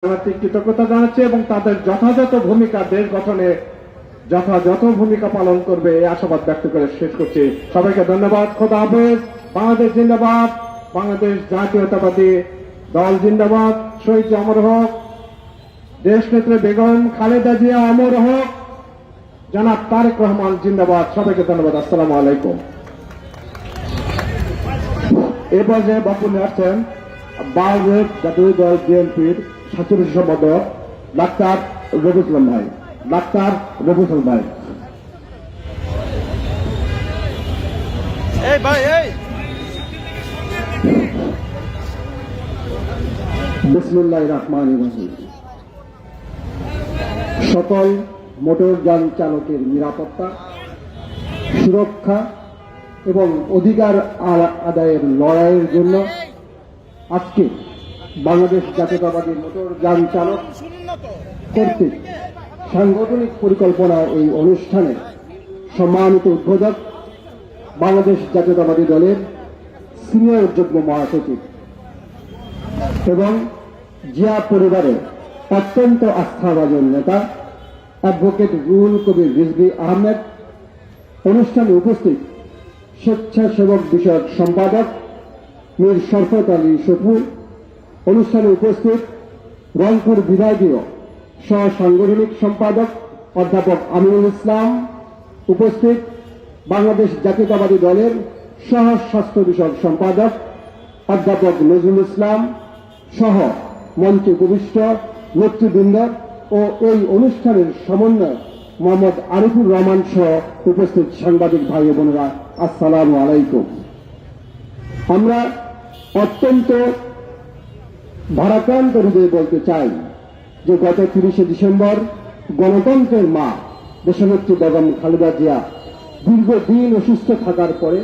কৃতজ্ঞতা জানাচ্ছি এবং তাদের যথাযথ ভূমিকা দেশ গঠনে যথাযথ ভূমিকা পালন করবে এই আশাবাদ ব্যক্ত করে শেষ করছি। সবাইকে ধন্যবাদ। খোদা হাফেজ। বাংলাদেশ জিন্দাবাদ। বাংলাদেশ জাতীয়তাবাদী দল জিন্দাবাদ। শহীদ অমর হোক। দেশ নেত্রী বেগম খালেদা জিয়া অমর হোক। জনাব তারেক রহমান জিন্দাবাদ। সবাইকে ধন্যবাদ। আসসালামু আলাইকুম। এ পর্যায়ে বক্তব্য রাখছেন বাংলাদেশ জাতীয় দল বিএনপির সাংগঠনিক সম্পাদক ডাক্তার রবিউল ভাই। ডাক্তার রবিউল ভাই। বিসমিল্লাহির রহমানির রহিম। সকল মোটরযান চালকের নিরাপত্তা, সুরক্ষা এবং অধিকার আদায়ের লড়াইয়ের জন্য আজকে বাংলাদেশ জাতীয়তাবাদী মোটরযান চালক কর্তৃক সাংগঠনিক পরিকল্পনা এই অনুষ্ঠানে সম্মানিত উদ্বোধক বাংলাদেশ জাতীয়তাবাদী দলের সিনিয়র যুগ্ম মহাসচিব এবং জিয়া পরিবারের অত্যন্ত আস্থাভাজন নেতা অ্যাডভোকেট রুহুল কবির রিজভী আহমেদ, অনুষ্ঠানে উপস্থিত স্বেচ্ছাসেবক বিষয়ক সম্পাদক মীর শরফত আলী সফু, অনুষ্ঠানে উপস্থিত রংপুর বিভাগীয় সহ সাংগঠনিক সম্পাদক অধ্যাপক আমিনুল ইসলাম, উপস্থিত বাংলাদেশ জাতীয়তাবাদী দলের সহ স্বাস্থ্য বিষয়ক সম্পাদক অধ্যাপক নজরুল ইসলাম সহ মঞ্চে উপবিষ্ট নেতৃবৃন্দ ও এই অনুষ্ঠানের সমন্বয় মোহাম্মদ আরিফুর রহমান সহ উপস্থিত সাংবাদিক ভাই বোনেরা, আসসালামু আলাইকুম। আমরা অত্যন্ত ভারাক্রান্ত হৃদয়ে বলতে চাই যে গত 30শে ডিসেম্বর গণতন্ত্রের মা দেশনেত্রী বেগম খালেদা জিয়া দীর্ঘদিন অসুস্থ থাকার পরে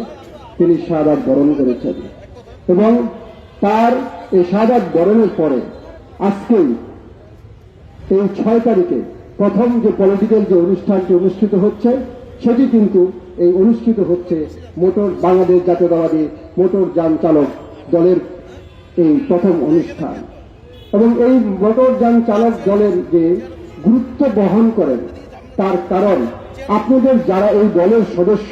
তিনি শাহাদাত বরণ করেছেন এবং তার এই শাহাদাত বরণের পরে আজকেই এই 6 তারিখে প্রথম যে পলিটিক্যাল যে অনুষ্ঠানটি অনুষ্ঠিত হচ্ছে সেটি কিন্তু এই অনুষ্ঠিত হচ্ছে বাংলাদেশ জাতীয়তাবাদী মোটরযান চালক দলের এই প্রথম অনুষ্ঠান। এবং এই মোটরযান চালক দলের যে গুরুত্ব বহন করেন তার কারণ আপনাদের যারা এই দলের সদস্য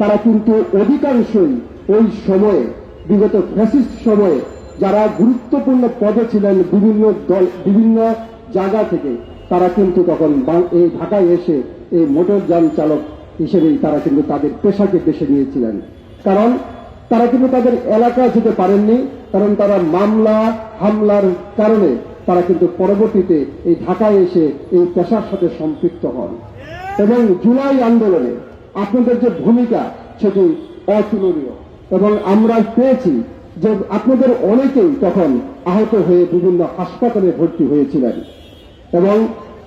তারা কিন্তু অধিকাংশই ওই সময়ে বিগত ফ্যাসিস্ট সময়ে যারা গুরুত্বপূর্ণ পদে ছিলেন বিভিন্ন জায়গা থেকে তারা কিন্তু তখন এই ঢাকায় এসে এই মোটরযান চালক হিসেবেই তারা কিন্তু তাদের পেশাকে বেছে নিয়েছিলেন। কারণ তারা কিন্তু তাদের এলাকায় যেতে পারেননি, কারণ তারা মামলা হামলার কারণে তারা কিন্তু পরবর্তীতে এই ঢাকায় এসে এই পেশার সাথে সম্পৃক্ত হন। এবং জুলাই আন্দোলনে আপনাদের যে ভূমিকা সেটি অতুলনীয় এবং আমরা পেয়েছি যে আপনাদের অনেকেই তখন আহত হয়ে বিভিন্ন হাসপাতালে ভর্তি হয়েছিলেন এবং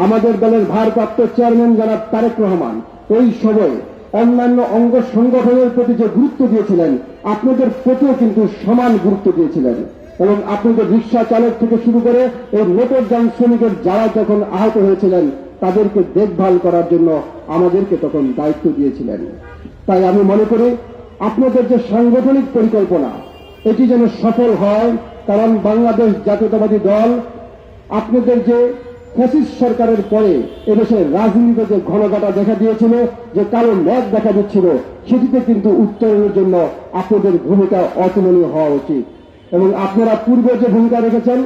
আমাদের দলের ভারপ্রাপ্ত চেয়ারম্যান জনাব তারেক রহমান ওই সময়ে অন্যান্য অঙ্গ সংগঠনের প্রতি যে গুরুত্ব দিয়েছিলেন আপনাদের প্রতিও কিন্তু সমান গুরুত্ব দিয়েছিলেন এবং আপনাদের রিক্সা চালক থেকে শুরু করে এই মোটরযান শ্রমিকের যারা যখন আহত হয়েছিলেন তাদেরকে দেখভাল করার জন্য আমাদেরকে তখন দায়িত্ব দিয়েছিলেন। তাই আমি মনে করি আপনাদের যে সাংগঠনিক পরিকল্পনা এটি যেন সফল হয়, কারণ বাংলাদেশ জাতীয়তাবাদী দল আপনাদের যে ফ্যাসিস্ট সরকারের পরে এদেশের রাজনীতিতে যে ঘনঘটা দেখা দিয়েছিল, যে কালো মেঘ দেখা দিচ্ছিল, সেটিতে কিন্তু উত্তরণের জন্য আপনাদের ভূমিকা অতুলনীয় হওয়া উচিত এবং আপনারা পূর্বে যে ভূমিকা রেখেছেন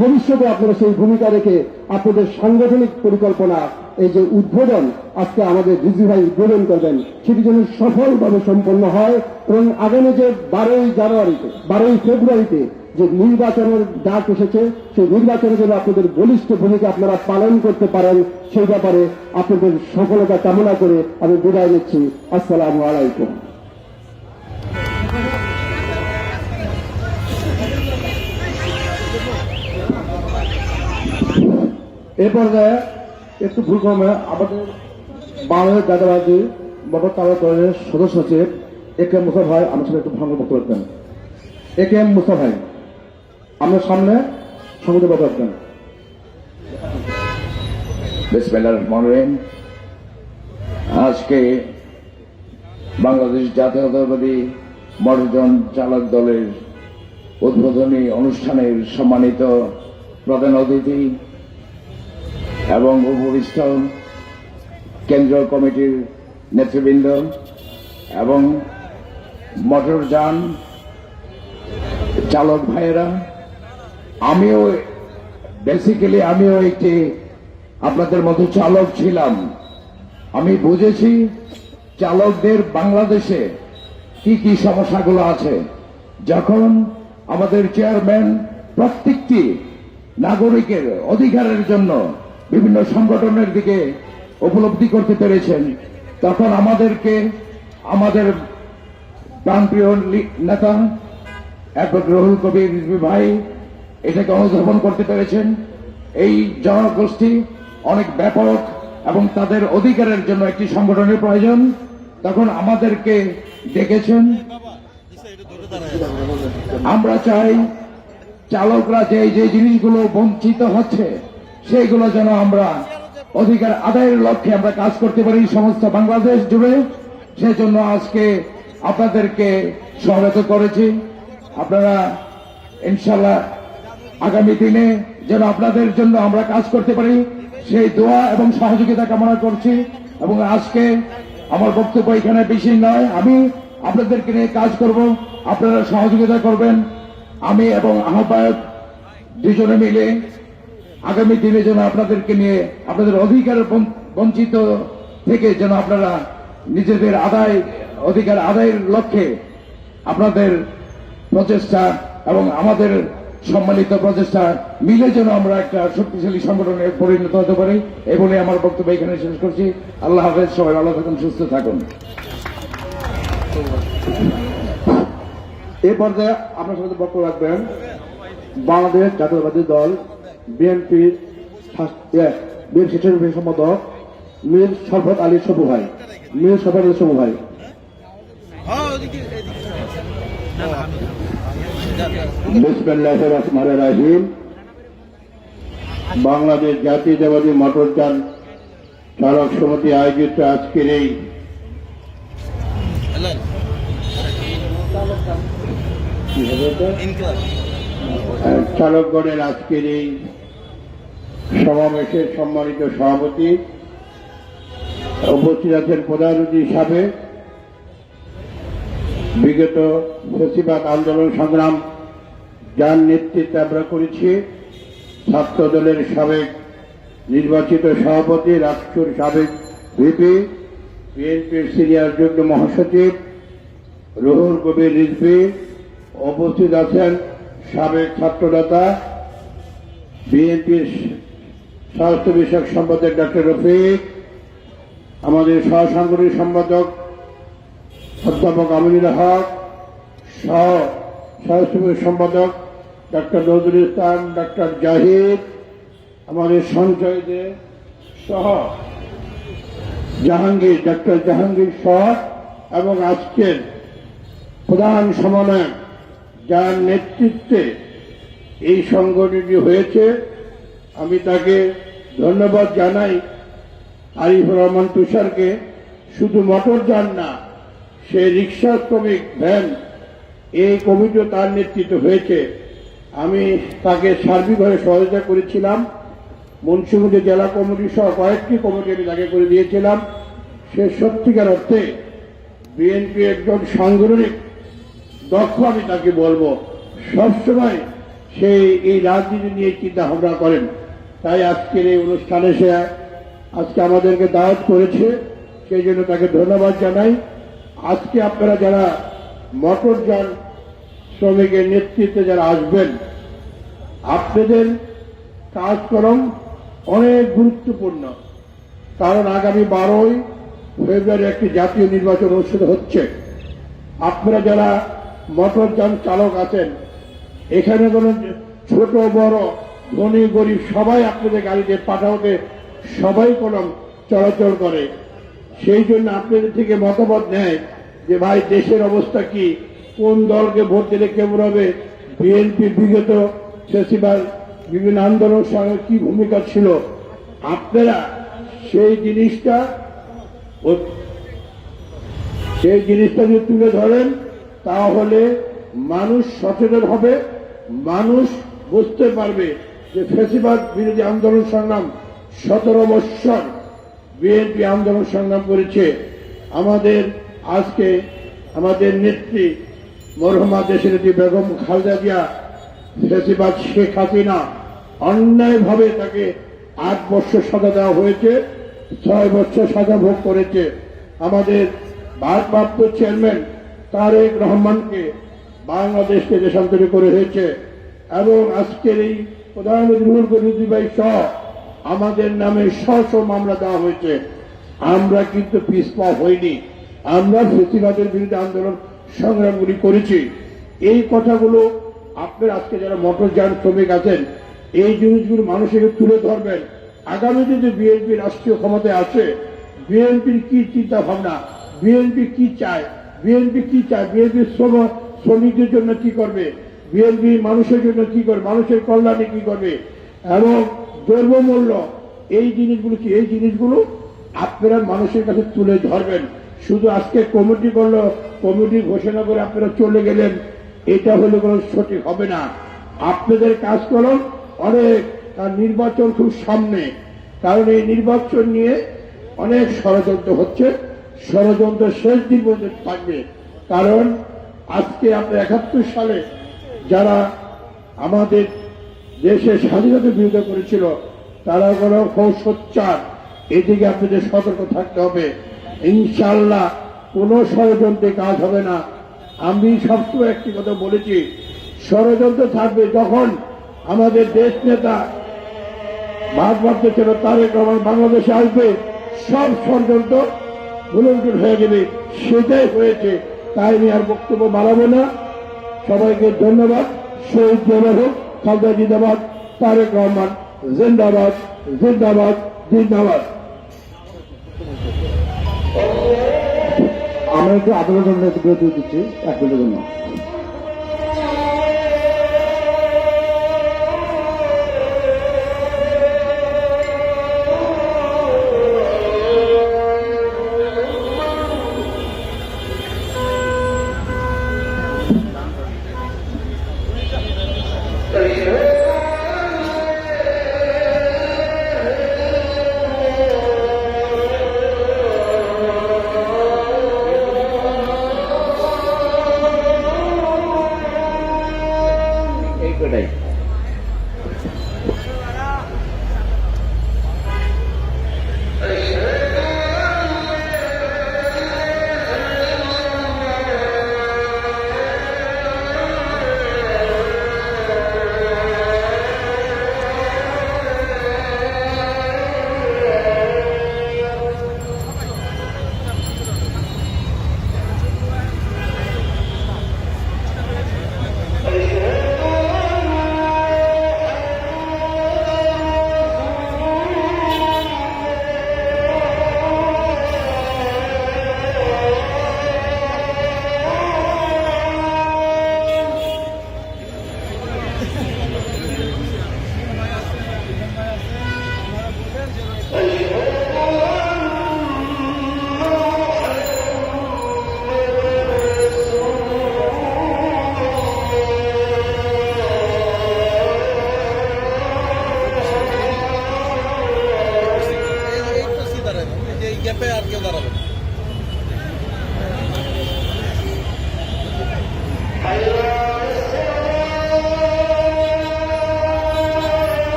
ভবিষ্যতে আপনারা সেই ভূমিকা রেখে আপনাদের সাংগঠনিক পরিকল্পনা এই যে উদ্বোধন আজকে আমাদের রিজভী ভাই উদ্বোধন করবেন সেটি যেন সফলভাবে সম্পন্ন হয় এবং আগামী যে 12ই ফেব্রুয়ারিতে যে নির্বাচনের ডাক এসেছে সেই নির্বাচনের জন্য আপনাদের বলিষ্ঠ ভূমিকা আপনারা পালন করতে পারেন সেই ব্যাপারে আপনাদের সফলতা কামনা করে আমি বিদায় নিচ্ছি। আসসালামু আলাইকুম। এ পর্যায়ে একটু ভুল কমে আমাদের বাংলাদেশ জাতীয়তাবাদী মোটর চালক দলের সদস্য সচিব AK মুসা ভাই আমার সাথে একটু ভাঙা বক্তব্য রাখবেন। AK মুসা ভাই আপনার সামনে সংগঠিত বক্তব্য রাখবেন। বিসমিল্লাহির রহমানির রহিম। আজকে বাংলাদেশ জাতীয়তাবাদী মোটরযান চালক দলের উদ্বোধনী অনুষ্ঠানের সম্মানিত প্রধান অতিথি এবং উপবিষ্ট কেন্দ্রীয় কমিটির নেতৃবৃন্দ এবং মোটরযান চালক ভাইয়েরা, আমিও একটি আপনাদের মতো চালক ছিলাম। আমি বুঝেছি চালকদের বাংলাদেশে কি কি সমস্যাগুলো আছে। যখন আমাদের চেয়ারম্যান প্রত্যেকটি নাগরিকের অধিকারের জন্য বিভিন্ন সংগঠনের দিকে উপলব্ধি করতে পেরেছেন, তখন আমাদের প্রাণপ্রিয় নেতা অ্যাডভোকেট রুহুল কবির রিজভী ভাই এটাকে অনুধাবন করতে পেরেছেন। এই জনগোষ্ঠী অনেক ব্যাপক এবং তাদের অধিকারের জন্য একটি সংগঠনের প্রয়োজন। তখন আমাদেরকে ডেকেছেন। আমরা চাই চালকরা যে জিনিসগুলো বঞ্চিত হচ্ছে সেইগুলো যেন আমরা অধিকার আদায়ের লক্ষ্যে আমরা কাজ করতে পারি সমস্ত বাংলাদেশ জুড়ে। সেজন্য আজকে আপনাদেরকে স্বাগত করেছি। আপনারা ইনশাল্লাহ আগামী দিনে যেন আপনাদের জন্য আমরা কাজ করতে পারি সেই দোয়া এবং সহযোগিতা কামনা করছি। এবং আজকে আমার বক্তব্য এখানে বেশি নয়, আমি আপনাদেরকে নিয়ে কাজ করব, আপনারা সহযোগিতা করবেন। আমি এবং আহ্বায়ক দুজনে মিলে আগামী দিনে যেন আপনাদেরকে নিয়ে আপনাদের অধিকার বঞ্চিত থেকে যেন আপনারা নিজেদের অধিকার আদায়ের লক্ষ্যে আপনাদের প্রচেষ্টা এবং আমাদের সম্মিলিত প্রচেষ্টা মিলে যেন আমরা একটা শক্তিশালী সংগঠনে পরিণত হতে পারি। এই বলে আমার বক্তব্য এখানে শেষ করছি। আল্লাহ হাফেজ, সবাই ভালো থাকুন, সুস্থ থাকুন। এই পর্যায়ে আপনার সাথে বক্তব্য রাখবেন বাংলাদেশ জাতীয়তাবাদী দল বিএনপির সেক্রেটারি সম্পাদক মীর শরফত আলী সবু ভাই। বিসমিল্লাহির রহমানির রহিম। বাংলাদেশ জাতীয়তাবাদী মোটরযান চালক সমিতি আয়োজিত আজকের এই চালকগণের আজকের এই সমাবেশের সম্মানিত সভাপতি, উপস্থিত আছেন প্রধান অতিথি হিসাবে বিগত ফেসিবাদ আন্দোলন সংগ্রাম যার নেতৃত্বে আমরা করেছি, ছাত্র দলের সাবেক নির্বাচিত সভাপতি, রাষ্ট্রের সাবেক ভিপি, বিএনপির সিনিয়র যুগ্ম মহাসচিব রুহুল কবির রিজভী, উপস্থিত আছেন সাবেক ছাত্রনেতা বিএনপির স্বাস্থ্য বিষয়ক সম্পাদক ডক্টর রফিক, আমাদের সহসাংগঠনিক সম্পাদক অধ্যাপক আমিনুল হক, স্বাস্থ্য সম্পাদক ডক্টর নজরুল ইসলাম, ডক্টর জাহিদ, আমাদের সঞ্চয়দের সহ ডক্টর জাহাঙ্গীর সহ এবং আজকের প্রধান সমন্বয়ক যার নেতৃত্বে এই সংগঠনটি হয়েছে, আমি তাকে ধন্যবাদ জানাই। আরিফুর রহমান তুষারকে শুধু মোটরযান না, সে রিক্সা শ্রমিক ভ্যান এই কমিটিও তার নেতৃত্ব হয়েছে। আমি তাকে সার্বিকভাবে সহযোগিতা করেছিলাম। মুন্সিগঞ্জ জেলা কমিটি সহ কয়েকটি কমিটি আমি তাকে করে দিয়েছিলাম। সে সত্যিকার অর্থে বিএনপি একজন সাংগঠনিক দক্ষ, আমি তাকে বলবো। সবসময় সেই এই রাজনীতি নিয়ে চিন্তা ভাবনা করেন। তাই আজকের এই অনুষ্ঠানে সে আজকে আমাদেরকে দাওয়াত করেছে, সেই জন্য তাকে ধন্যবাদ জানাই। আজকে আপনারা যারা মোটরযান শ্রমিকের নেতৃত্বে যারা আসবেন, আপনাদের কাজকর্ম অনেক গুরুত্বপূর্ণ। কারণ আগামী 12ই ফেব্রুয়ারি একটি জাতীয় নির্বাচন অনুষ্ঠিত হচ্ছে। আপনারা যারা মোটরযান চালক আছেন, এখানে কোনো ছোট বড় ধনী গরিব সবাই আপনাদের গাড়িতে পাঠাতে সবাই কলম চলাচল করে। সেই জন্য আপনাদের থেকে মতামত নেয় যে ভাই দেশের অবস্থা কি, কোন দলকে ভোট দিলে কেমন হবে, বিএনপি বিগত ফেসিবাদ বিভিন্ন আন্দোলন সঙ্গে কি ভূমিকা ছিল। আপনারা সেই জিনিসটা যদি তুলে ধরেন, তাহলে মানুষ সচেতন হবে, মানুষ বুঝতে পারবে যে ফ্যাসিবাদ বিরোধী আন্দোলন সংগ্রাম 17 বৎসর বিএনপি আন্দোলন সংগ্রাম করেছে। আজকে আমাদের নেত্রী মরহুমা দেশনেত্রী বেগম খালেদা জিয়া ফ্যাসিবাদ শেখ হাসিনা অন্যায়ভাবে তাকে 8 বছর সাজা দেওয়া হয়েছে, 6 বছর সাজা ভোগ করেছে। আমাদের ভারপ্রাপ্ত চেয়ারম্যান তারেক রহমানকে বাংলাদেশকে দেশান্তরী করে হয়েছে এবং আজকের এই প্রধানমন্ত্রী ভাই সহ আমাদের নামে শ মামলা দেওয়া হয়েছে। আমরা কিন্তু পিছপা হইনি, আমরা ফ্যাসিবাদের বিরুদ্ধে আন্দোলন সংগ্রামগুলি করেছি। এই কথাগুলো আপনার আজকে যারা মোটরযান শ্রমিক আছেন এই জিনিসগুলো মানুষের তুলে ধরবেন। আগামী যদি বিএনপি রাষ্ট্রীয় ক্ষমতায় আসে, বিএনপির কি চিন্তা ভাবনা, বিএনপি কি চায়, বিএনপি শ্রমিকদের জন্য কি করবে, বিএনপি মানুষের জন্য কি করবে, মানুষের কল্যাণে কি করবে এবং দ্রব্যমূল্য এই জিনিসগুলো আপনারা মানুষের কাছে তুলে ধরবেন। শুধু আজকে কমিটি করলো, কমিটি ঘোষণা করে আপনারা চলে গেলেন, এটা হলে কোনো সঠিক হবে না। আপনাদের কাজ করুন অনেক, কারণ নির্বাচন খুব সামনে, কারণ এই নির্বাচন নিয়ে অনেক ষড়যন্ত্র হচ্ছে, ষড়যন্ত্র শেষ দিন পর্যন্ত থাকবে। কারণ আজকে আপনার 71 সালে যারা আমাদের দেশের স্বাধীনতার বিরোধিতা করেছিল তারা কোনো সোচ্চার, এদিকে আপনাদের সতর্ক থাকতে হবে। ইনশাআল্লাহ কোনো ষড়যন্ত্রে কাজ হবে না। আমি সবসময় একটি কথা বলেছি, ষড়যন্ত্র থাকবে যখন আমাদের দেশ নেতা ভারপ্রাপ্ত ছিল তারেক রহমান বাংলাদেশে আসবে, সব ষড়যন্ত্র ভুলুন্টুল হয়ে যাবে। সেটাই হয়েছে, তাই আমি আর বক্তব্য বাড়াবো না। সবাইকে ধন্যবাদ। শহীদ জয় হোক, খালেদা জিন্দাবাদ, তারেক রহমান জিন্দাবাদ, জিন্দাবাদ, জিন্দাবাদ। আমরা একটু আদালত জন্য একটু বিরতি দিচ্ছি 1 মিনিটের জন্য।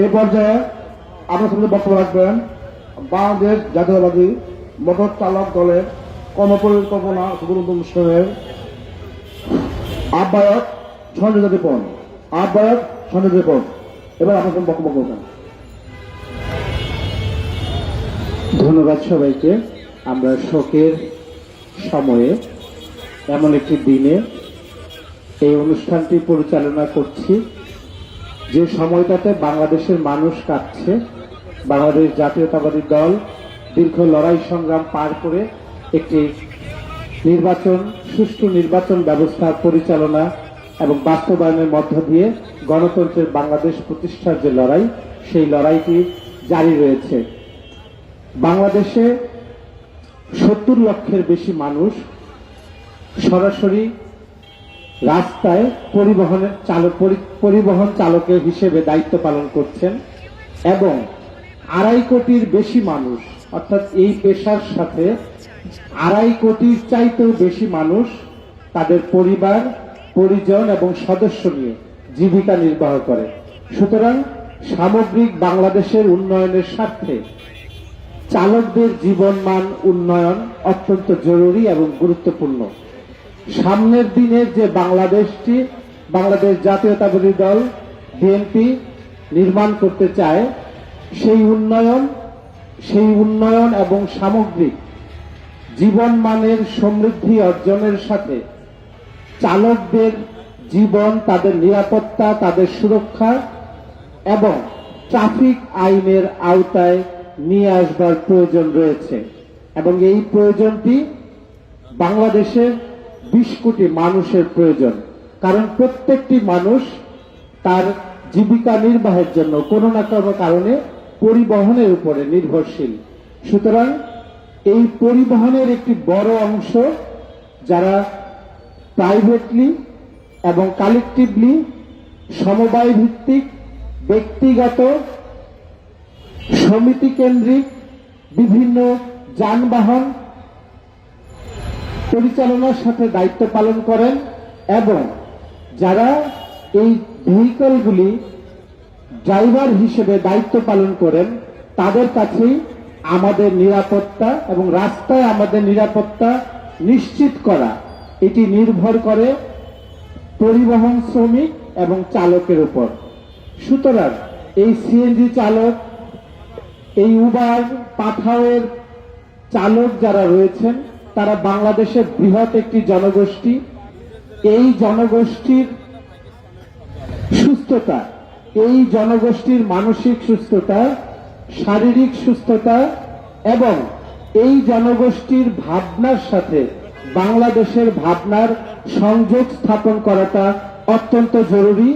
এই পর্যায়ে আপনার সামনে বক্তব্য রাখবেন বাংলাদেশ জাতীয়তাবাদী মোটর চালক দলের কর্মপরিকল্পনা শুভারম্ভ অনুষ্ঠানের আহ্বায়ক সঞ্জয় রিপন। এবার আপনার সামনে বক্তব্য করবেন। ধন্যবাদ সবাইকে। আমরা শোকের সময়ে এমন একটি দিনে এই অনুষ্ঠানটি পরিচালনা করছি যে সময়টাতে বাংলাদেশের মানুষ কাঁদছে। বাংলাদেশ জাতীয়তাবাদী দল দীর্ঘ লড়াই সংগ্রাম পার করে একটি সুষ্ঠু নির্বাচন ব্যবস্থা পরিচালনা এবং বাস্তবায়নের মধ্য দিয়ে গণতন্ত্রের বাংলাদেশ প্রতিষ্ঠার যে লড়াই, সেই লড়াইটি জারি রয়েছে। বাংলাদেশে 70 লক্ষের বেশি মানুষ সরাসরি রাস্তায় পরিবহন চালকের হিসেবে দায়িত্ব পালন করছেন এবং 2.5 কোটির বেশি মানুষ, অর্থাৎ এই পেশার সাথে 2.5 কোটির চাইতেও বেশি মানুষ তাদের পরিবার, পরিজন এবং সদস্য নিয়ে জীবিকা নির্বাহ করে। সুতরাং সামগ্রিক বাংলাদেশের উন্নয়নের স্বার্থে চালকদের জীবনমান উন্নয়ন অত্যন্ত জরুরি এবং গুরুত্বপূর্ণ। সামনের দিনের যে বাংলাদেশটি বাংলাদেশ জাতীয়তাবাদী দল বিএনপি নির্মাণ করতে চায়, সেই উন্নয়ন এবং সামগ্রিক জীবনমানের সমৃদ্ধি অর্জনের সাথে চালকদের জীবন, তাদের নিরাপত্তা, তাদের সুরক্ষা এবং ট্রাফিক আইনের আওতায় নিয়ে আসবার প্রয়োজন রয়েছে এবং এই প্রয়োজনটি বাংলাদেশের 20 কোটি মানুষের প্রয়োজন। কারণ প্রত্যেকটি মানুষ তার জীবিকা নির্বাহের জন্য কোনো না কোনো কারণে পরিবহনের উপরে নির্ভরশীল। সুতরাং এই পরিবহনের একটি বড় অংশ যারা প্রাইভেটলি এবং কালেকটিভলি সমবায় ভিত্তিক, ব্যক্তিগত, সমিতি কেন্দ্রিক বিভিন্ন যানবাহন পরিচালনার সাথে দায়িত্ব পালন করেন এবং যারা এই ভেহিকলগুলি ড্রাইভার হিসেবে দায়িত্ব পালন করেন, তাদের কাছেই আমাদের নিরাপত্তা এবং রাস্তায় আমাদের নিরাপত্তা নিশ্চিত করা এটি নির্ভর করে পরিবহন শ্রমিক এবং চালকের উপর। সুতরাং এই সিএনজি চালক, এই উবার, পাঠাওয়ের চালক যারা রয়েছেন, তারা বাংলাদেশের বৃহৎ একটি জনগোষ্ঠী। এই জনগোষ্ঠীর সুস্থতা, এই জনগোষ্ঠীর মানসিক সুস্থতা, শারীরিক সুস্থতা এবং এই জনগোষ্ঠীর ভাবনার সাথে বাংলাদেশের ভাবনার সংযোগ স্থাপন করাটা অত্যন্ত জরুরি,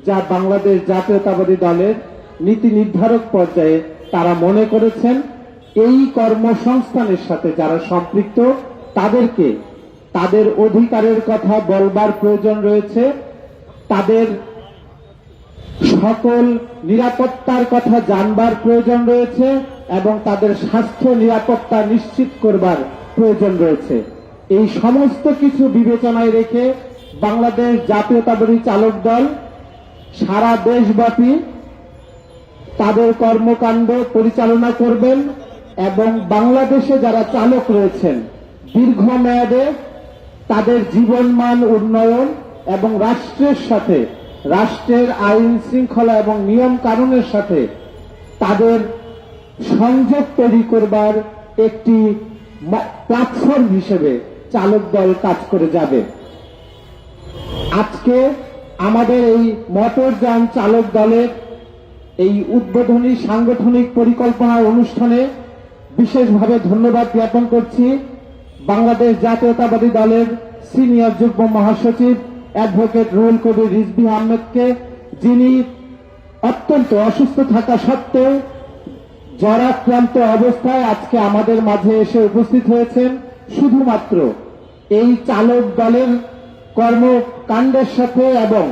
যা বাংলাদেশ জাতীয়তাবাদী দলের নীতি নির্ধারক পর্যায়ে তারা মনে করেছেন। এই কর্মসংস্থানের সাথে যারা সম্পৃক্ত, তাদেরকে তাদের অধিকারের কথা বলবার প্রয়োজন রয়েছে, তাদের সকল নিরাপত্তার কথা জানবার প্রয়োজন রয়েছে এবং তাদের স্বাস্থ্য নিরাপত্তা নিশ্চিত করবার প্রয়োজন রয়েছে। এই সমস্ত কিছু বিবেচনায় রেখে বাংলাদেশ জাতীয়তাবাদী চালক দল সারা দেশব্যাপী তাদের কর্মকাণ্ড পরিচালনা করবেন এবং বাংলাদেশে যারা চালক রয়েছেন দীর্ঘমেয়াদে তাদের জীবনমান উন্নয়ন এবং রাষ্ট্রের সাথে, রাষ্ট্রের আইন শৃঙ্খলা এবং নিয়ম কানুনের সাথে তাদের সংযোগ তৈরি করবার একটি প্ল্যাটফর্ম হিসেবে চালক দল কাজ করে যাবে। আজকে আমাদের এই মোটরযান চালক দলের এই উদ্বোধনী সাংগঠনিক পরিকল্পনা অনুষ্ঠানে বিশেষভাবে ধন্যবাদ জ্ঞাপন করছি বাংলাদেশ জাতীয়তাবাদী দলের সিনিয়র যুগ্ম মহাসচিব অ্যাডভোকেট রুহুল কবির রিজভী আহমেদকে, যিনি অত্যন্ত অসুস্থ থাকা সত্ত্বেও জ্বরাক্রান্ত অবস্থায় আজকে আমাদের মাঝে এসে উপস্থিত হয়েছেন শুধুমাত্র এই চালক দলের কর্মকাণ্ডের সাথে এবং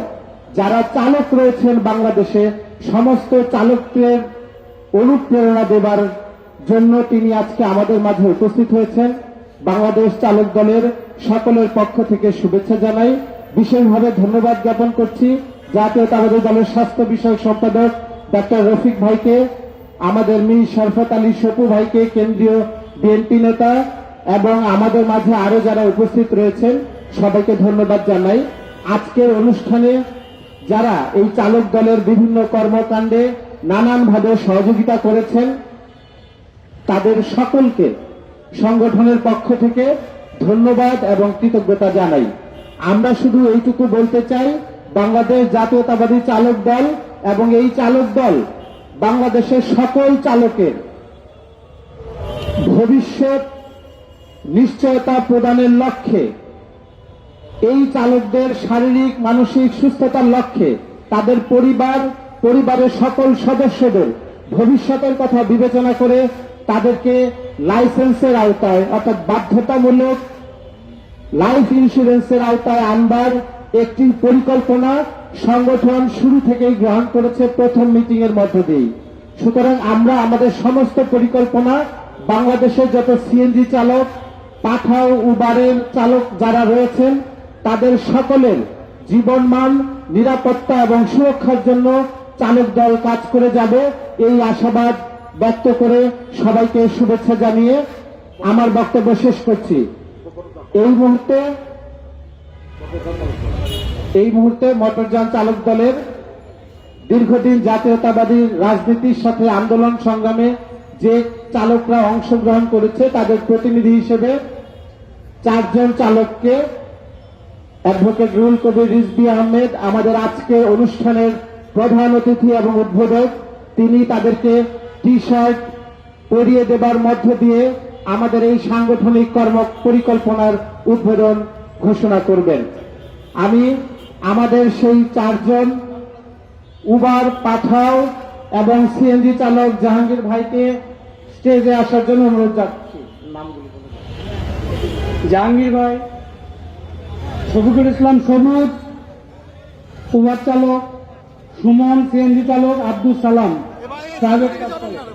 যারা চালক রয়েছেন বাংলাদেশে সমস্ত চালকদের অনুপ্রেরণা দেবার জন্য তিনি আজকে আমাদের মাঝে উপস্থিত হয়েছেন। বাংলাদেশ চালক দলের সকলের পক্ষ থেকে শুভেচ্ছা জানাই। বিশেষভাবে ধন্যবাদ জ্ঞাপন করছি জাতীয়তাবাদী দলের স্বাস্থ্য বিষয়ক সম্পাদক ডক্টর রফিক ভাইকে, আমাদের মীর শরফত আলী সপু ভাইকে, কেন্দ্রীয় বিএনপি নেতা, এবং আমাদের মাঝে আরো যারা উপস্থিত রয়েছেন সবাইকে ধন্যবাদ জানাই। আজকের অনুষ্ঠানে যারা এই চালক দলের বিভিন্ন কর্মকাণ্ডে নানানভাবে সহযোগিতা করেছেন তাদের সকলকে সংগঠনের পক্ষ থেকে ধন্যবাদ এবং কৃতজ্ঞতা জানাই। আমরা শুধু এইটুকু বলতে চাই, বাংলাদেশ জাতীয়তাবাদী চালক দল এবং এই চালক দল বাংলাদেশের সকল চালকের ভবিষ্যৎ নিশ্চয়তা প্রদানের লক্ষ্যে, এই চালকদের শারীরিক মানসিক সুস্থতার লক্ষ্যে, তাদের পরিবারের সকল সদস্যদের ভবিষ্যতের কথা বিবেচনা করে তাদেরকে লাইসেন্সের আওতায় অর্থাৎ বাধ্যতামূলক লাইফ ইন্স্যুরেন্সের আওতায় আনবার একটি পরিকল্পনা সংগঠন শুরু থেকেই গ্রহণ করেছে প্রথম মিটিং এর মধ্য দিয়ে। সুতরাং আমরা আমাদের সমস্ত পরিকল্পনা বাংলাদেশের যত সিএনজি চালক, পাঠাও, উবারের চালক যারা রয়েছেন তাদের সকলের জীবনমান, নিরাপত্তা এবং সুরক্ষার জন্য চালক দল কাজ করে যাবে, এই আশাবাদ ব্যক্ত করে সবাইকে শুভেচ্ছা জানিয়ে আমার বক্তব্য শেষ করছি। এই মুহূর্তে মোটরযান চালক দলের দীর্ঘদিন জাতীয়তাবাদী রাজনীতির সাথে আন্দোলন সংগ্রামে যে চালকরা অংশগ্রহণ করেছে তাদের প্রতিনিধি হিসেবে 4 জন চালককে অ্যাডভোকেট রুহুল কবির রিজভী আহমেদ, আমাদের আজকের অনুষ্ঠানের প্রধান অতিথি এবং উদ্বোধক, তিনি তাদেরকে টি শার্ট পরিয়ে দেবার মধ্য দিয়ে আমাদের এই সাংগঠনিক কর্ম পরিকল্পনার উদ্বোধন ঘোষণা করবেন। আমি আমাদের সেই 4 জন উবার, পাঠাও এবং সিএনজি চালক জাহাঙ্গীর ভাইকে স্টেজে আসার জন্য অনুরোধ জানাচ্ছি। নামগুলি বলুন। জাহাঙ্গীর ভাই, শফিকুল ইসলাম সবুজ উবার চালক, সুমন সিএনজি চালক, আব্দুল সালাম প্রাইভেট কার চালক।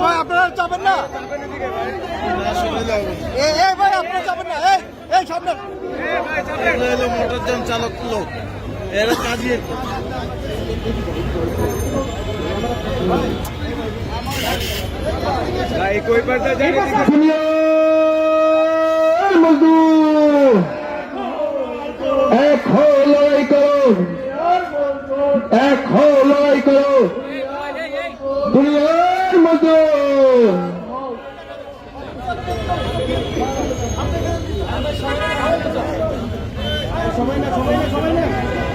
ভাই আপনারা যাবেন না, ভাই আপনারা যাবেন না, এই সামনে মোটরযান চালক লোক এরা কাজে মজদুর এক হো, লড়াই করো, এক হো, লড়াই করো, দুনিয়ার মজদুর।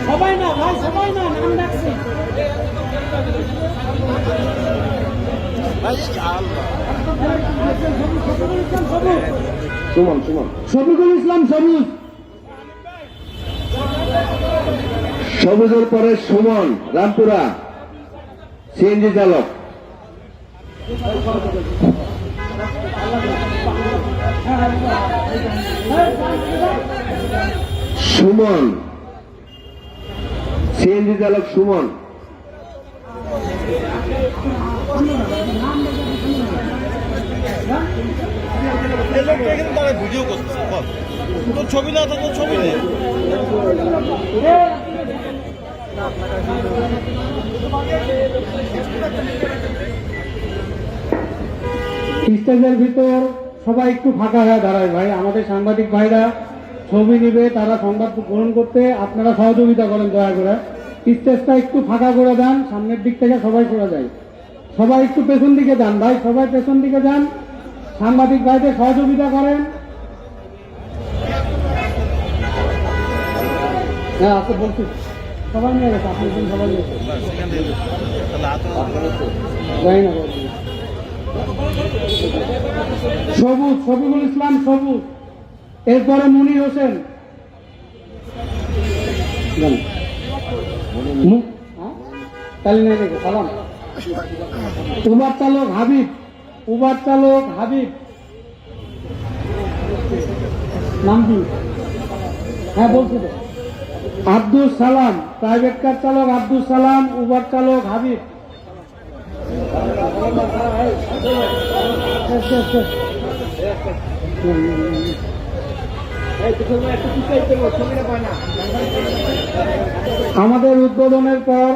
সবাই না ভাই, সবাই না, নাম ডাকছি। সুমন শফিকুল ইসলাম সবুজ, সবুজের পরে সুমন রামপুরা সিএনজি চালক। সুমন সিএনজি চালক সুমন। ভিডিও করতেছে, তোর ছবি না তোর ছবি নেই। স্টেজের ভিতর সবাই একটু ফাঁকা হয়ে দাঁড়ায় ভাই, আমাদের সাংবাদিক ভাইরা ছবি নিবে, তারা সংবাদ গ্রহণ করতে আপনারা সহযোগিতা করেন দয়া করে। স্টেজটা একটু ফাঁকা করে দেন, সামনের দিক থেকে সবাই সরে যায়। সবাই একটু পেছন দিকে যান ভাই, সবাই পেছন দিকে যান, সাংবাদিক ভাইদের সহযোগিতা করেন। হ্যাঁ আপনি বলছি সবাই নিয়ে গেছে, আপনি সবাই নিয়ে গেছে, যাই না বলছি। সবুজ, শফিকুল ইসলাম সবুজ, এরপরে মুনির হোসেন, তাহলে নিয়ে গেছে সালাম। উবার চালক হাবিব, উবার চালক হাবিব, নাম কি? হ্যাঁ বলছি তো। আব্দুল সালাম প্রাইভেট কার চালক, আব্দুল সালাম উবার চালক হাবিব। আমাদের উদ্বোধনের পর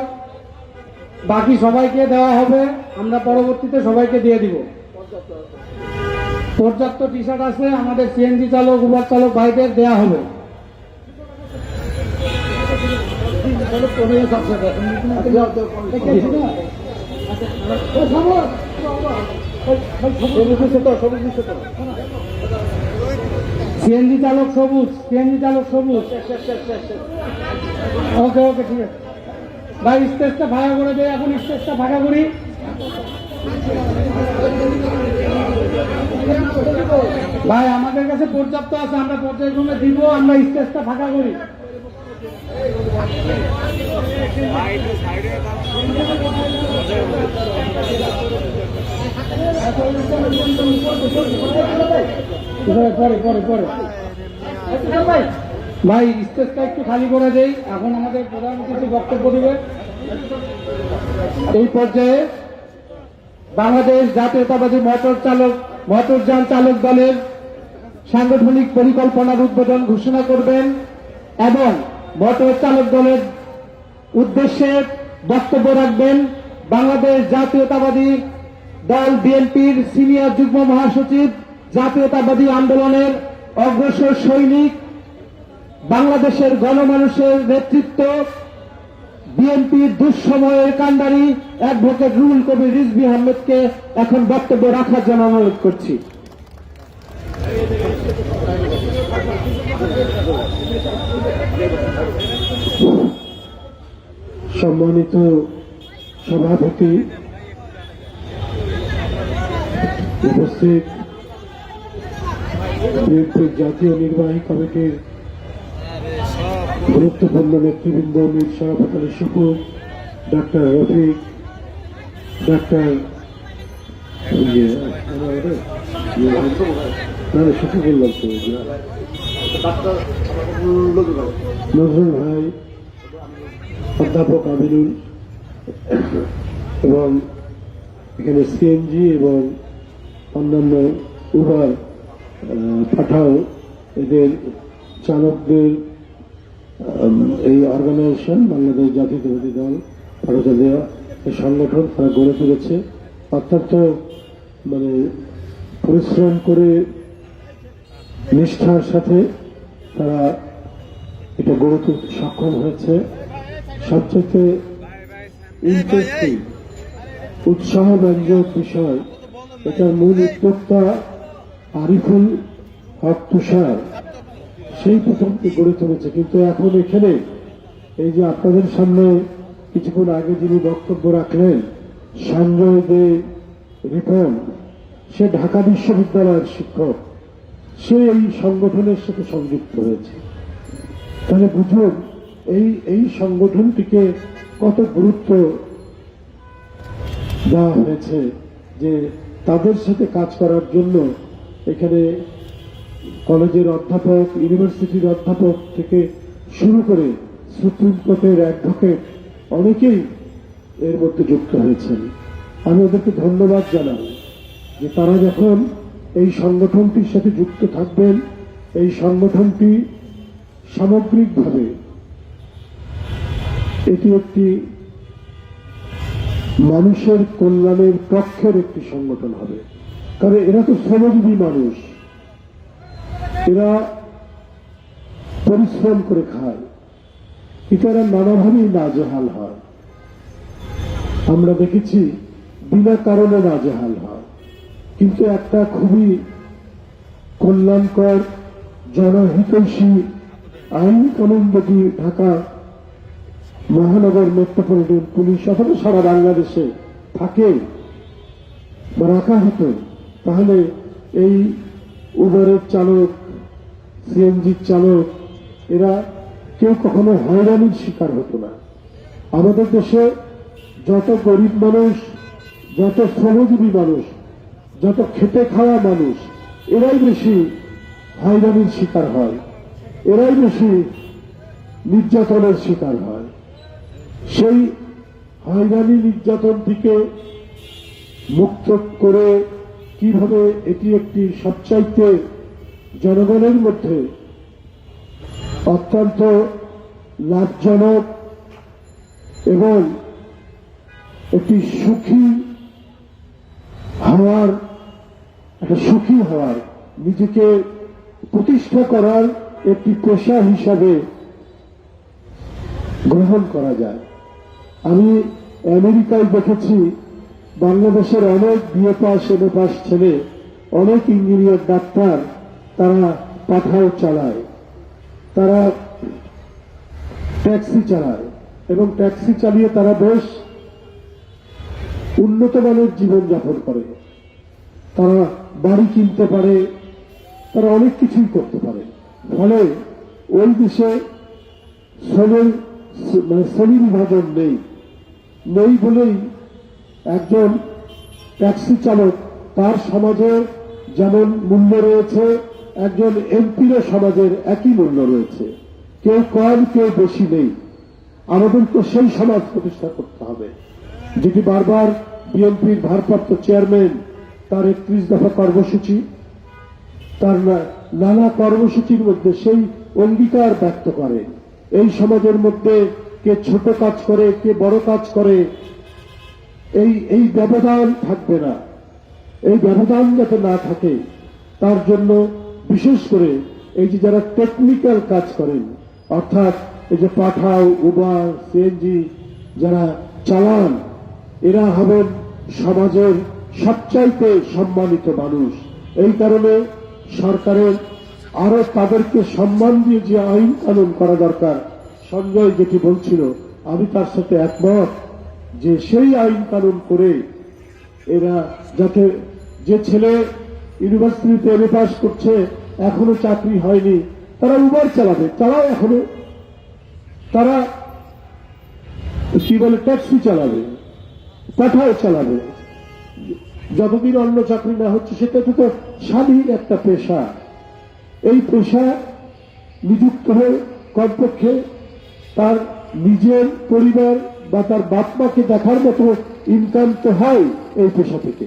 বাকি সবাইকে দেওয়া হবে, আমরা পরবর্তীতে সবাইকে দিয়ে দিব। পর্যাপ্ত টি শার্ট আছে, আমাদের সিএনজি চালক উবার চালক ভাইদের দেওয়া হবে। সিএনজি চালক সবুজ, সিএনজি চালক সবুজ। ওকে ওকে, ঠিক আছে ভাই, স্টেজটা ফাঁকা করে দেয়, এখন স্টেজটা ফাঁকা করি। ভাই আমাদের কাছে পর্যাপ্ত আছে, আমরা পর্যায়ক্রমে দিব, আমরা স্টেজটা ফাঁকা করি। পরে পরে পরে ভাই স্টেজটা একটু খালি করে দেই, এখন আমাদের প্রধান অতিথি বক্তব্য দিবে। এই পর্যায়ে বাংলাদেশ জাতীয়তাবাদী মোটরযান চালক দলের সাংগঠনিক পরিকল্পনার উদ্বোধন ঘোষণা করবেন এবং মোটর চালক দলের উদ্দেশ্যে বক্তব্য রাখবেন বাংলাদেশ জাতীয়তাবাদী দল বিএনপির সিনিয়র যুগ্ম মহাসচিব, জাতীয়তাবাদী আন্দোলনের অগ্রসর সৈনিক, বাংলাদেশের গণমানুষের নেতৃত্ব, বিএনপির দুঃসময়ের কান্ডারি অ্যাডভোকেট রুহুল কবির রিজভী আহমেদকে এখন বক্তব্য রাখার জন্য অনুরোধ করছি। সম্মানিত সভাপতি, উপস্থিত বিএনপির জাতীয় নির্বাহী কমিটির গুরুত্বপূর্ণ নেতৃবৃন্দ, মীর শরাফত আলী শুকু, ডক্টর রফিক, ডক্টর শুকু বললাম তো, নজরুল ভাই, অধ্যাপক আমিনুল, এবং এখানে সিএনজি এবং অন্যান্য উবার পাঠাও এদের চালকদের এই অর্গানাইজেশন বাংলাদেশ জাতীয়তাবাদী দল ভারতীয় এই সংগঠন তারা গড়ে তুলেছে। অত্যন্ত পরিশ্রম করে নিষ্ঠার সাথে তারা এটা গড়ে তুলতে সক্ষম হয়েছে। সবচেয়ে ইন্টারেস্টিং উৎসাহব্যঞ্জক বিষয়, এটার মূল উদ্যোক্তা আরিফুল হক তুষার সেই প্রথমটি গড়ে তুলেছে, কিন্তু এখন এখানে এই যে আপনাদের সামনে কিছুক্ষণ আগে যিনি বক্তব্য রাখলেন সঞ্জয় দে রিপন, সে ঢাকা বিশ্ববিদ্যালয়ের শিক্ষক, সে এই সংগঠনের সাথে সংযুক্ত হয়েছে। তাহলে বুঝুন এই সংগঠনটিকে কত গুরুত্ব দেওয়া হয়েছে, যে তাদের সাথে কাজ করার জন্য এখানে কলেজের অধ্যাপক, ইউনিভার্সিটির অধ্যাপক থেকে শুরু করে সুপ্রিম কোর্টের অ্যাডভোকেট অনেকেই এর মধ্যে যুক্ত হয়েছেন। আমি ওদেরকে ধন্যবাদ জানাই যে তারা যখন এই সংগঠনটির সাথে যুক্ত থাকবেন, এই সংগঠনটি সামগ্রিকভাবে এটি একটি মানুষের কল্যাণের পক্ষের একটি সংগঠন হবে। কারণ এরা তো শ্রমজীবী মানুষ, এরা পরিশ্রম করে খায়, এরা নানাভাবেই নাজেহাল হয়। আমরা দেখেছি বিনা কারণে নাজেহাল হয়, কিন্তু একটা খুবই কল্যাণকর জনহিতৈষী আইন কানুন যদি ঢাকা মহানগর মেট্রোপলিটন পুলিশ অথবা সারা বাংলাদেশে থাকে বা রাখা হতো, তাহলে এই উবারের চালক, সিএনজির চালক, এরা কেউ কখনো হয়রানির শিকার হতো না। আমাদের দেশে যত গরিব মানুষ, যত শ্রমজীবী মানুষ, যত খেটে খাওয়া মানুষ, এরাই বেশি হয়রানির শিকার হয়, এরাই বেশি নির্যাতনের শিকার হয়। সেই হয়রানি নির্যাতন থেকে মুক্ত করে কিভাবে এটি একটি সবচাইতে জনগণের মধ্যে অত্যন্ত লাভজনক এবং একটি সুখী হওয়ার নিজেকে প্রতিষ্ঠা করার একটি পেশা হিসাবে গ্রহণ করা যায়। আমি আমেরিকায় দেখেছি বাংলাদেশের অনেক বিএ পাস এমএ পাস ছেলে, অনেক ইঞ্জিনিয়ার ডাক্তার, তারা পাঠাও চালায়, তারা ট্যাক্সি চালায় এবং ট্যাক্সি চালিয়ে তারা বেশ উন্নত মানের জীবনযাপন করে। তারা বাড়ি কিনতে পারে, তারা অনেক কিছুই করতে পারে। ফলে ওই দেশে শ্রেণী বিভাজন নেই বলেই একজন ট্যাক্সি চালক তার সমাজে যেমন মূল্য রয়েছে, একজন এমপিরও সমাজের একই মূল্য রয়েছে। কেউ কম কেউ বেশি নেই। আমাদেরকে সেই সমাজ প্রতিষ্ঠা করতে হবে, যেটি বারবার বিএনপির ভারপ্রাপ্ত চেয়ারম্যান তার 31 দফা কর্মসূচি, তার নানা কর্মসূচির মধ্যে সেই অঙ্গীকার ব্যক্ত করেন। এই সমাজের মধ্যে কে ছোট কাজ করে, কে বড় কাজ করে, এই ব্যবধান থাকবে না। এই ব্যবধান যাতে না থাকে তার জন্য বিশেষ করে এই যে যারা টেকনিক্যাল কাজ করেন, অর্থাৎ এই যে পাঠাও, উবার, সিএনজি যারা চালান, এরা হবেন সমাজের সবচাইতে সম্মানিত মানুষ। এই কারণে সরকারের আরো তাদেরকে সম্মান দিয়ে যে আইন কানুন করা দরকার, সঞ্জয় যেটি বলছিল, আমি তার সাথে একমত যে সেই আইন কানুন করে এরা যাতে, যে ছেলে ইউনিভার্সিটিতে এমএ পাস করছে এখনো চাকরি হয়নি, তারা উবার চালাবে, তারাও এখনো তারা কি বলে ট্যাক্সি চালাবে, পাঠাও চালাবে। যতদিন অন্য চাকরি না হচ্ছে সেটা তো স্বাধীন একটা পেশা। এই পেশা নিযুক্ত হয়ে কমপক্ষে তার নিজের পরিবার বা তার বাপ মাকে দেখার মতো ইনকাম তো হয় এই পেশা থেকে।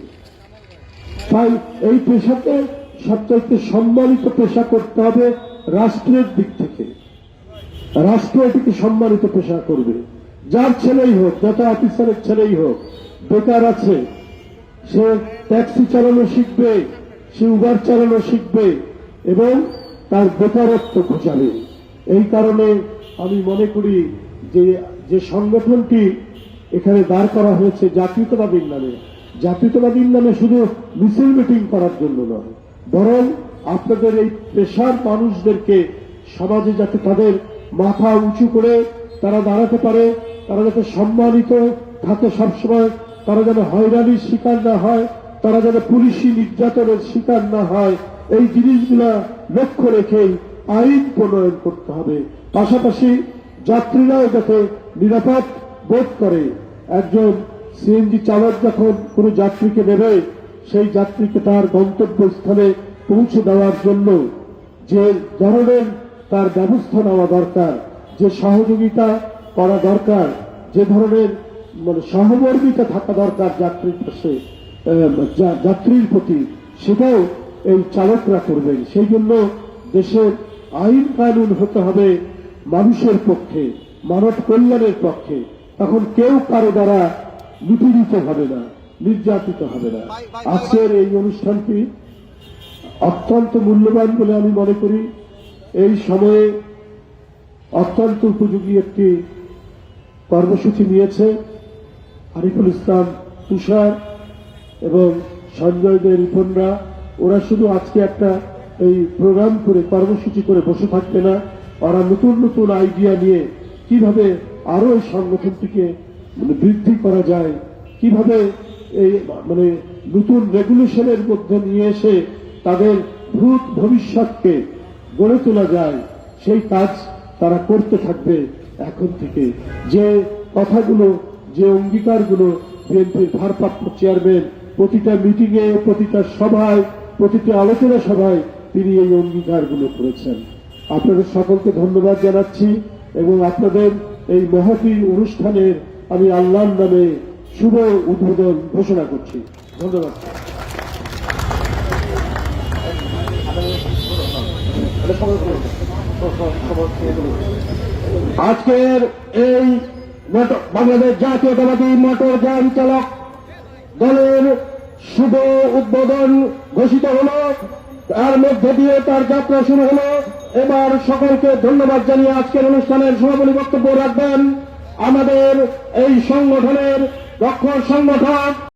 তাই এই পেশাকে সবচাইতে সম্মানিত পেশা করতে হবে রাষ্ট্রের দিক থেকে। রাষ্ট্র এটিকে সম্মানিত পেশা করবে। যার ছেলেই হোক, নেতা অফিসারের ছেলেই হোক, বেকার আছে, সে ট্যাক্সি চালানো শিখবে, সে উবার চালানো শিখবে এবং তার বেকারত্ব ঘোচাবে। এই কারণে আমি মনে করি যে সংগঠনটি এখানে দাঁড় করা হয়েছে জাতীয়তাবাদীর নামে শুধু মিছিল মিটিং করার জন্য নয়, বরং আপনাদের এই পেশার মানুষদেরকে সমাজে যাতে তাদের মাথা উঁচু করে তারা দাঁড়াতে পারে, তারা যাতে সম্মানিত থাকে সবসময়, তারা যেন হয়রানির শিকার না হয়, তারা যেন পুলিশি নির্যাতনের শিকার না হয়, এই জিনিসগুলা লক্ষ্য রেখেই আইন প্রণয়ন করতে হবে। পাশাপাশি যাত্রীরাও যাতে নিরাপদ বোধ করে। একজন সিএনজি চালক যখন কোনো যাত্রীকে নেবে, সেই যাত্রীকে তার গন্তব্যস্থলে পৌঁছে দেওয়ার জন্য যে ধরনের তার ব্যবস্থা নেওয়া দরকার, যে সহযোগিতা করা দরকার, যে ধরনের সহমর্মিতা থাকা দরকার যাত্রীর পাশে, যাত্রীর প্রতি, সেটাও এই চালকরা করবেন। সেই জন্য দেশের আইন কানুন হতে হবে মানুষের পক্ষে, মানব কল্যাণের পক্ষে। তখন কেউ কারো দ্বারা নিপীড়িত হবে না, নির্যাতিত হবে না। আজকের এই অনুষ্ঠানটি অত্যন্ত মূল্যবান বলে আমি মনে করি। এই সময়ে অত্যন্ত উপযোগী একটি কর্মসূচি নিয়েছে আরিফুল ইসলাম তুষার এবং সঞ্জয়দের রিপনরা। ওরা শুধু আজকে একটা এই প্রোগ্রাম করে কর্মসূচি করে বসে থাকবে না, ওরা নতুন নতুন আইডিয়া নিয়ে কিভাবে আরো এই সংগঠনটিকে বৃদ্ধি করা যায়, কিভাবে এই নতুন রেগুলেশনের মধ্যে নিয়ে এসে তাদের ভবিষ্যৎকে গড়ে তোলা যায়, সেই কাজ তারা করতে থাকবে এখন থেকে। যে কথাগুলো, যে অঙ্গীকারগুলো বিএনপির ভারপ্রাপ্ত চেয়ারম্যান প্রতিটা মিটিংয়ে, প্রতিটা সভায়, প্রতিটা আলোচনা সভায় তিনি এই অঙ্গীকারগুলো করেছেন। আপনাদের সকলকে ধন্যবাদ জানাচ্ছি এবং আপনাদের এই মহতী অনুষ্ঠানের আমি আল্লাহর নামে শুভ উদ্বোধন ঘোষণা করছি। ধন্যবাদ। আজকের এই বাংলাদেশ জাতীয়তাবাদী মোটর যান চালক দলের শুভ উদ্বোধন ঘোষিত হলো, তার মধ্যে দিয়ে তার যাত্রা শুরু হলো। এবার সকলকে ধন্যবাদ জানিয়ে আজকের অনুষ্ঠানের সমাপনী বক্তব্য রাখবেন আমাদের এই সংগঠনের রক্ষক সংগঠক